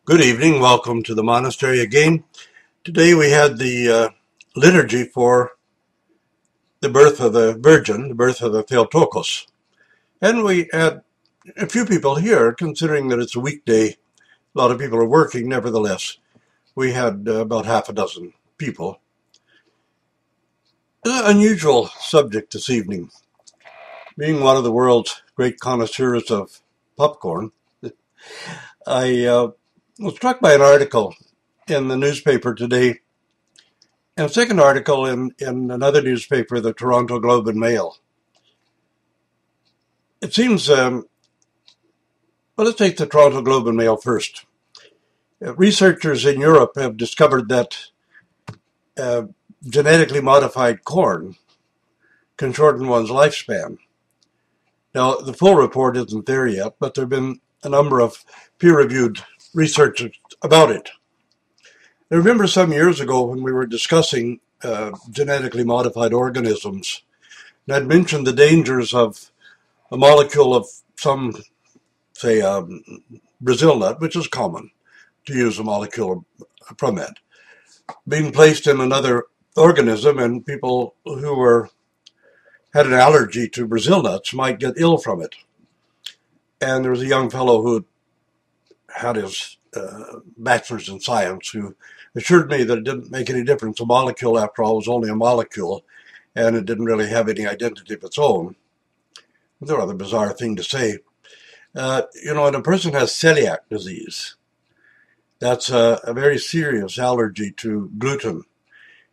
Good evening. Welcome to the monastery again. Today we had the liturgy for the birth of the Virgin, the birth of the Theotokos. And we had a few people here, considering that it's a weekday. A lot of people are working, nevertheless. We had about half a dozen people. An unusual subject this evening. Being one of the world's great connoisseurs of popcorn, I was struck by an article in the newspaper today. And a second article in another newspaper, the Toronto Globe and Mail. It seems, let's take the Toronto Globe and Mail first. Researchers in Europe have discovered that genetically modified corn can shorten one's lifespan. Now, the full report isn't there yet, but there have been a number of peer-reviewed research about it. I remember some years ago when we were discussing genetically modified organisms, and I'd mentioned the dangers of a molecule of some, say, Brazil nut, which is common to use a molecule from that, being placed in another organism, and people who had an allergy to Brazil nuts might get ill from it. And there was a young fellow who had his bachelor's in science who assured me that it didn't make any difference. A molecule, after all, was only a molecule, and it didn't really have any identity of its own. It's a rather bizarre thing to say. When a person has celiac disease, that's a very serious allergy to gluten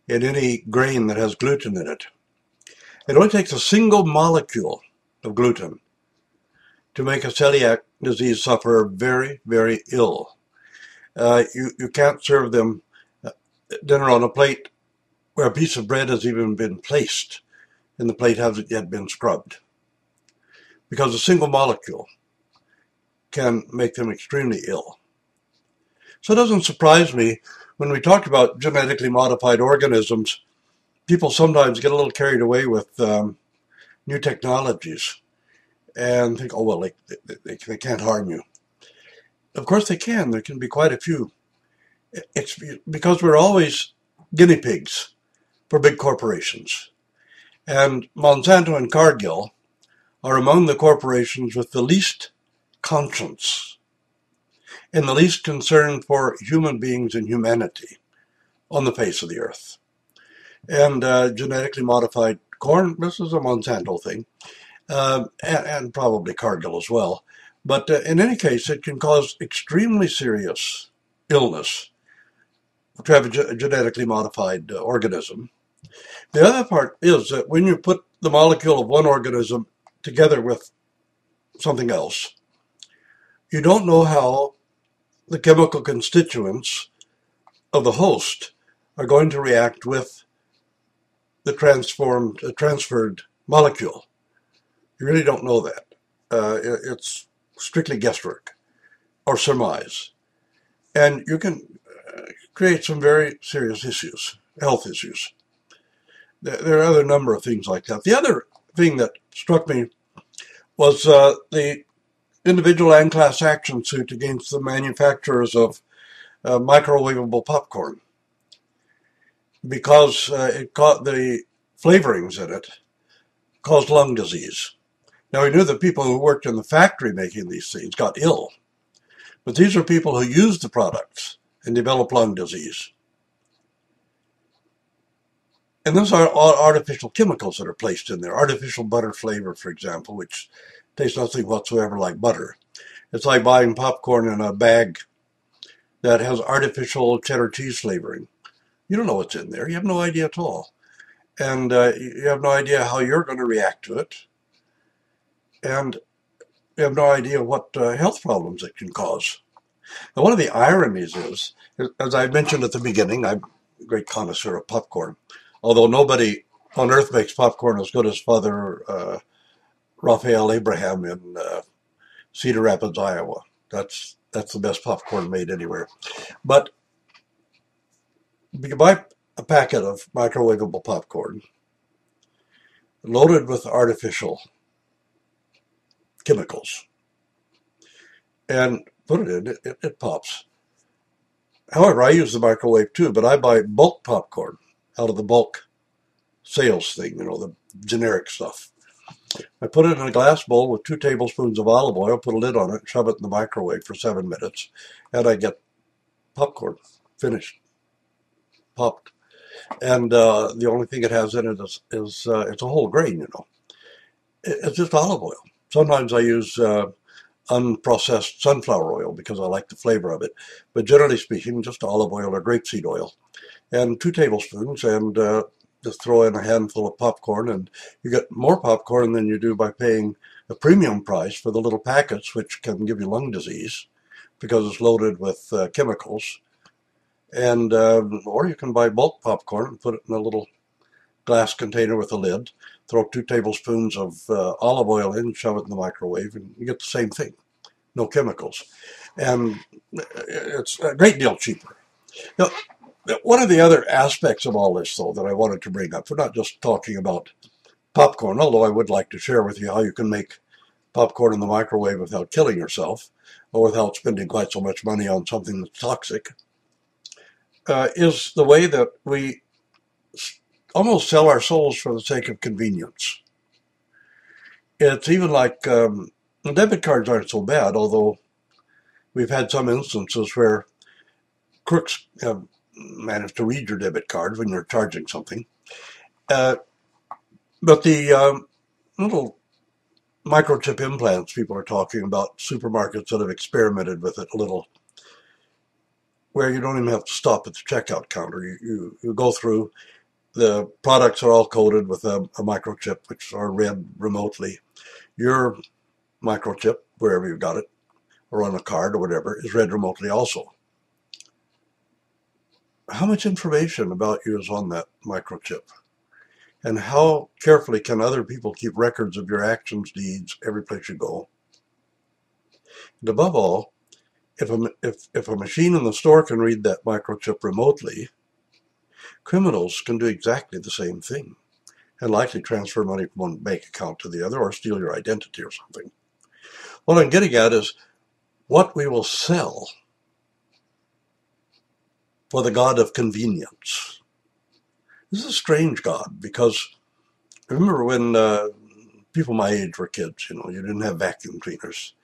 in any grain that has gluten in it. It only takes a single molecule of gluten to make a celiac disease sufferer very, very ill. You can't serve them dinner on a plate where a piece of bread has even been placed and the plate hasn't yet been scrubbed, because a single molecule can make them extremely ill. So it doesn't surprise me when we talk about genetically modified organisms, people sometimes get a little carried away with new technologies and think, oh, well, they can't harm you. Of course they can. There can be quite a few. It's because we're always guinea pigs for big corporations. And Monsanto and Cargill are among the corporations with the least conscience and the least concern for human beings and humanity on the face of the earth. And genetically modified corn, this is a Monsanto thing, and probably Cargill as well. But in any case, it can cause extremely serious illness to have a genetically modified organism. The other part is that when you put the molecule of one organism together with something else, you don't know how the chemical constituents of the host are going to react with the transferred molecule. You really don't know that. It's strictly guesswork or surmise. And you can create some very serious issues, health issues. There are other number of things like that. The other thing that struck me was the individual and class action suit against the manufacturers of microwavable popcorn, because the flavorings in it caused lung disease. Now, we knew that people who worked in the factory making these things got ill, but these are people who used the products and developed lung disease. And those are all artificial chemicals that are placed in there. Artificial butter flavor, for example, which tastes nothing whatsoever like butter. It's like buying popcorn in a bag that has artificial cheddar cheese flavoring. You don't know what's in there. You have no idea at all. And you have no idea how you're going to react to it. And you have no idea what health problems it can cause. Now, one of the ironies is, as I mentioned at the beginning, I'm a great connoisseur of popcorn, although nobody on earth makes popcorn as good as Father Raphael Abraham in Cedar Rapids, Iowa. That's the best popcorn made anywhere. But you can buy a packet of microwavable popcorn loaded with artificial chemicals and put it in, it pops. However, I use the microwave too, but I buy bulk popcorn out of the bulk sales thing, the generic stuff. I put it in a glass bowl with 2 tablespoons of olive oil, put a lid on it, shove it in the microwave for 7 minutes, and I get popcorn finished, popped. And the only thing it has in it is it's a whole grain. It's just olive oil. Sometimes I use unprocessed sunflower oil because I like the flavor of it. But generally speaking, just olive oil or grapeseed oil. And 2 tablespoons, and just throw in a handful of popcorn, and you get more popcorn than you do by paying a premium price for the little packets, which can give you lung disease because it's loaded with chemicals. And or you can buy bulk popcorn and put it in a little glass container with a lid, throw 2 tablespoons of olive oil in, shove it in the microwave, and you get the same thing. No chemicals. And it's a great deal cheaper. Now, one of the other aspects of all this, though, that I wanted to bring up, we're not just talking about popcorn, although I would like to share with you how you can make popcorn in the microwave without killing yourself or without spending quite so much money on something that's toxic, is the way that we almost sell our souls for the sake of convenience. It's even like debit cards aren't so bad, although we've had some instances where crooks have managed to read your debit card when you're charging something. But the little microchip implants people are talking about, supermarkets that have experimented with it a little, where you don't even have to stop at the checkout counter. You go through, the products are all coated with a microchip, which are read remotely. Your microchip, wherever you got it, or on a card or whatever, is read remotely also. How much information about you is on that microchip? And how carefully can other people keep records of your actions, deeds, every place you go? And above all, if a machine in the store can read that microchip remotely, criminals can do exactly the same thing and likely transfer money from one bank account to the other or steal your identity or something. What I'm getting at is what we will sell for the God of convenience. This is a strange God, because remember when people my age were kids, you didn't have vacuum cleaners.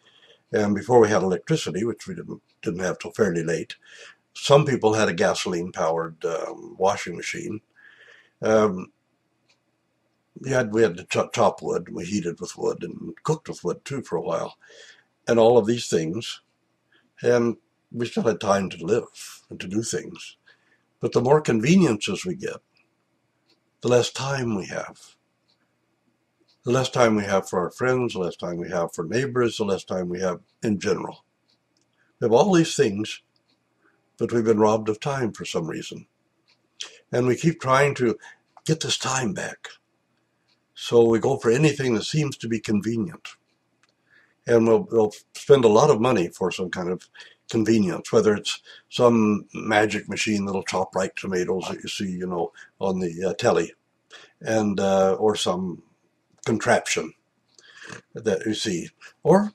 And before we had electricity, which we didn't have till fairly late, some people had a gasoline-powered washing machine. We had to chop wood, and we heated with wood and cooked with wood too for a while, and all of these things. And we still had time to live and to do things. But the more conveniences we get, the less time we have. The less time we have for our friends, the less time we have for neighbors, the less time we have in general. We have all these things, but we've been robbed of time for some reason. And we keep trying to get this time back. So we go for anything that seems to be convenient. And we'll spend a lot of money for some kind of convenience, whether it's some magic machine that'll chop right tomatoes that you see, on the telly, and or some contraption that you see, or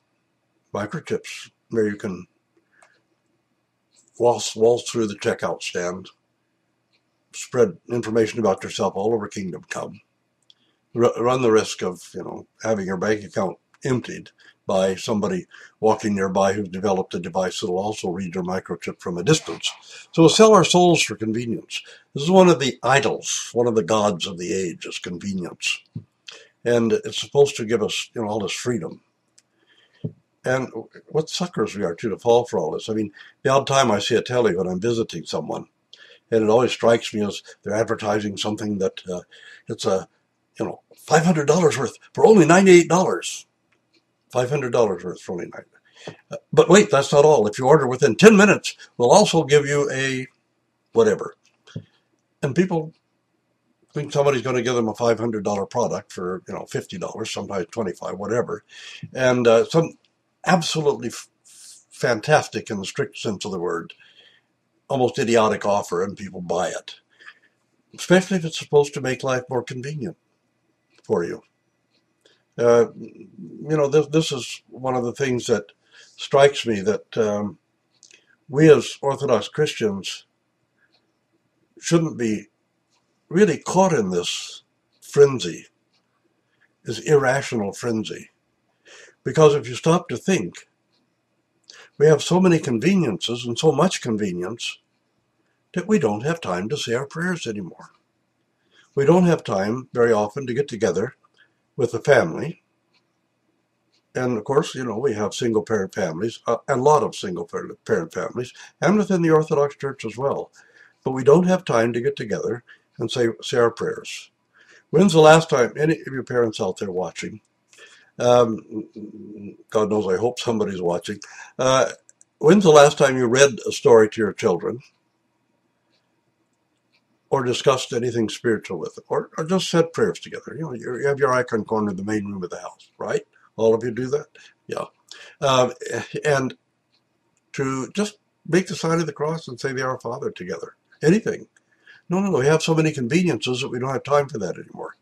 microchips where you can waltz through the checkout stand, spread information about yourself all over Kingdom Come, run the risk of having your bank account emptied by somebody walking nearby who's developed a device that will also read your microchip from a distance. So we'll sell our souls for convenience. This is one of the idols, one of the gods of the age, is convenience. And it's supposed to give us, all this freedom. And what suckers we are, too, to fall for all this. I mean, the odd time I see a telly when I'm visiting someone, and it always strikes me as they're advertising something that it's a, $500 worth for only $98. $500 worth for only $98. But wait, that's not all. If you order within 10 minutes, we'll also give you a whatever. And people think somebody's going to give them a $500 product for, $50, sometimes $25, whatever. And some absolutely fantastic, in the strict sense of the word, almost idiotic offer, and people buy it. Especially if it's supposed to make life more convenient for you. This is one of the things that strikes me, that we as Orthodox Christians shouldn't be really caught in this frenzy, this irrational frenzy. Because if you stop to think, we have so many conveniences and so much convenience that we don't have time to say our prayers anymore. We don't have time very often to get together with the family. And of course, we have single parent families, a lot of single parent families, and within the Orthodox Church as well. But we don't have time to get together and say our prayers. When's the last time, any of your parents out there watching, God knows I hope somebody's watching, when's the last time you read a story to your children or discussed anything spiritual with them, or just said prayers together? You have your icon corner in the main room of the house, right? All of you do that? Yeah. And to just make the sign of the cross and say the Our Father together. Anything. No. We have so many conveniences that we don't have time for that anymore.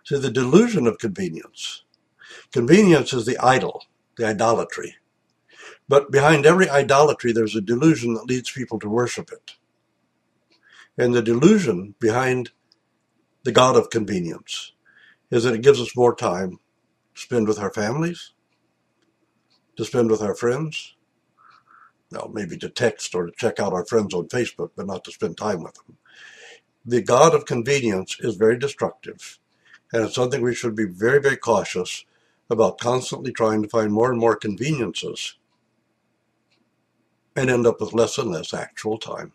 See, the delusion of convenience. Convenience is the idol, the idolatry. But behind every idolatry, there's a delusion that leads people to worship it. And the delusion behind the God of convenience is that it gives us more time to spend with our families, to spend with our friends. Well, maybe to text or to check out our friends on Facebook, but not to spend time with them. The God of convenience is very destructive, and it's something we should be very, very cautious about, constantly trying to find more and more conveniences and end up with less and less actual time,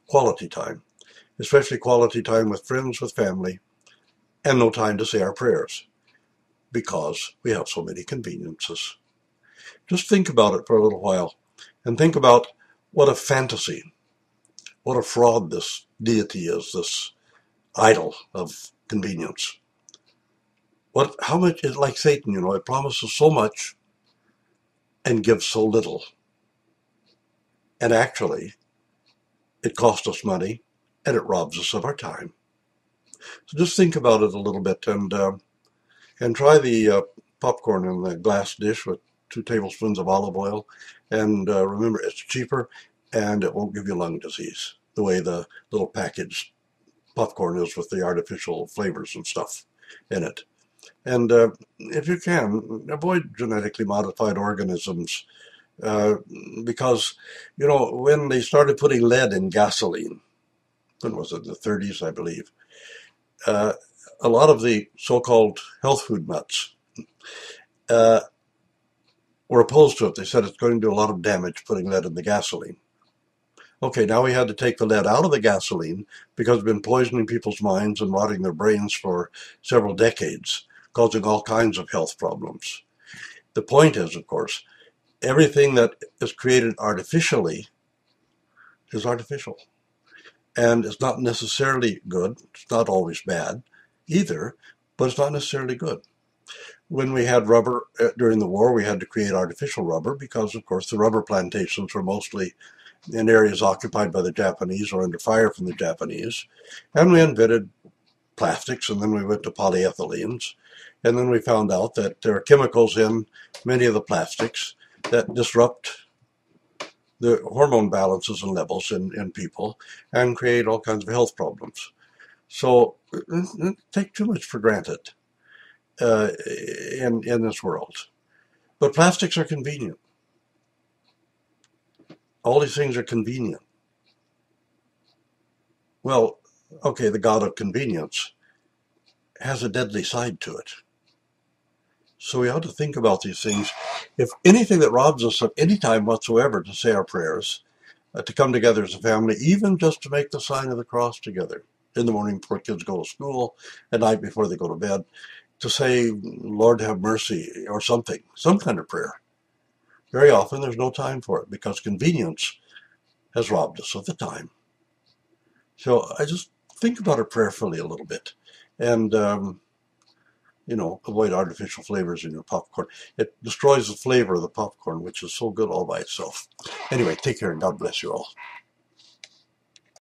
quality time, especially quality time with friends, with family, and no time to say our prayers because we have so many conveniences. Just think about it for a little while. And think about what a fantasy, what a fraud this deity is, this idol of convenience. How much is like Satan, it promises so much and gives so little. And actually, it costs us money and it robs us of our time. So just think about it a little bit and try the popcorn in the glass dish with 2 tablespoons of olive oil. And remember, it's cheaper and it won't give you lung disease the way the little packaged popcorn is with the artificial flavors and stuff in it. And if you can, avoid genetically modified organisms because, when they started putting lead in gasoline, when was it, the 30s, I believe, a lot of the so-called health food nuts were opposed to it. They said it's going to do a lot of damage putting lead in the gasoline. Okay, now we had to take the lead out of the gasoline because it's been poisoning people's minds and rotting their brains for several decades, causing all kinds of health problems. The point is, of course, everything that is created artificially is artificial. And it's not necessarily good. It's not always bad either, but it's not necessarily good. When we had rubber during the war, we had to create artificial rubber because, of course, the rubber plantations were mostly in areas occupied by the Japanese or under fire from the Japanese. And we invented plastics, and then we went to polyethylenes. And then we found out that there are chemicals in many of the plastics that disrupt the hormone balances and levels in people and create all kinds of health problems. So take too much for granted in this world. But plastics are convenient. All these things are convenient. Well, okay, the God of convenience has a deadly side to it. So we ought to think about these things. If anything that robs us of any time whatsoever to say our prayers, to come together as a family, even just to make the sign of the cross together in the morning before kids go to school, at night before they go to bed, to say, Lord, have mercy, or something, some kind of prayer. Very often there's no time for it because convenience has robbed us of the time. So I just think about it prayerfully a little bit and, avoid artificial flavors in your popcorn. It destroys the flavor of the popcorn, which is so good all by itself. Anyway, take care and God bless you all.